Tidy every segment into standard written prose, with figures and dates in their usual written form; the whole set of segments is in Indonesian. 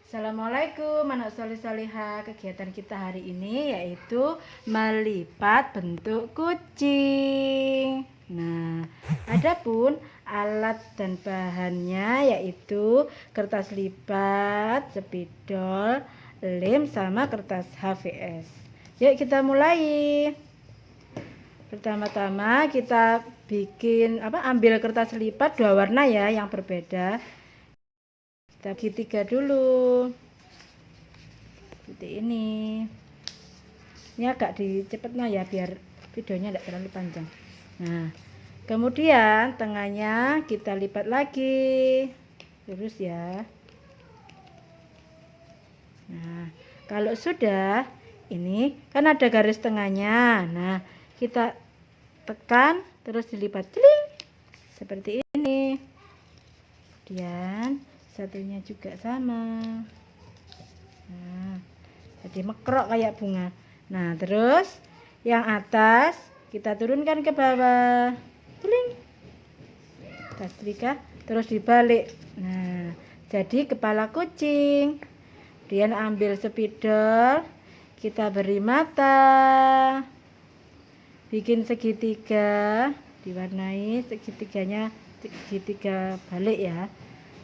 Assalamualaikum anak soleh-soleha. Kegiatan kita hari ini yaitu melipat bentuk kucing. Nah, adapun alat dan bahannya yaitu kertas lipat, spidol, lem sama kertas HVS. Yuk kita mulai. Pertama-tama kita ambil kertas lipat 2 warna ya yang berbeda. Kita segitiga dulu seperti ini agak dicepet ya biar videonya tidak terlalu panjang. Nah, kemudian tengahnya kita lipat lagi terus ya. Nah, kalau sudah ini kan ada garis tengahnya, nah kita tekan terus dilipat seperti ini. Kemudian satunya juga sama. Nah, jadi mekrok kayak bunga. Nah, terus yang atas kita turunkan ke bawah. Kita setrika terus dibalik. Nah, jadi kepala kucing. Kemudian ambil spidol, kita beri mata. Bikin segitiga, diwarnai segitiganya segitiga balik ya.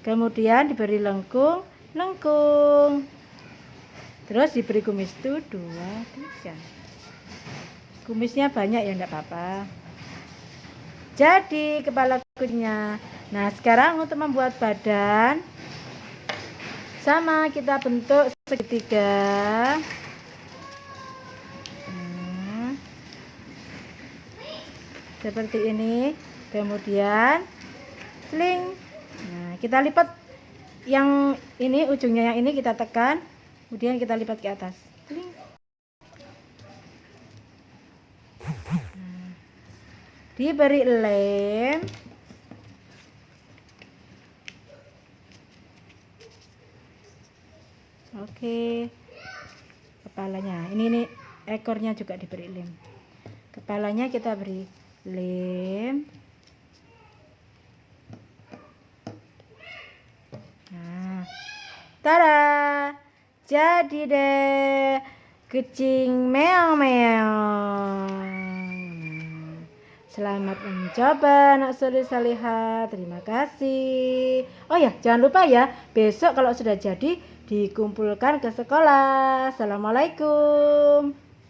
Kemudian diberi lengkung, terus diberi kumis itu 2, 3. Kumisnya banyak ya enggak apa-apa. Jadi kepala kucingnya. Nah, sekarang untuk membuat badan sama kita bentuk segitiga. Seperti ini. Kemudian sling. Nah, kita lipat yang ini, ujungnya yang ini kita tekan, kemudian kita lipat ke atas. Nah, diberi lem. Oke. Kepalanya. Ini ekornya juga diberi lem. Kepalanya kita beri lem. Tada, jadi deh kucing meong-meong. Selamat mencoba anak soleh-soleha. Terima kasih. Oh ya, jangan lupa ya, besok kalau sudah jadi dikumpulkan ke sekolah. Assalamualaikum.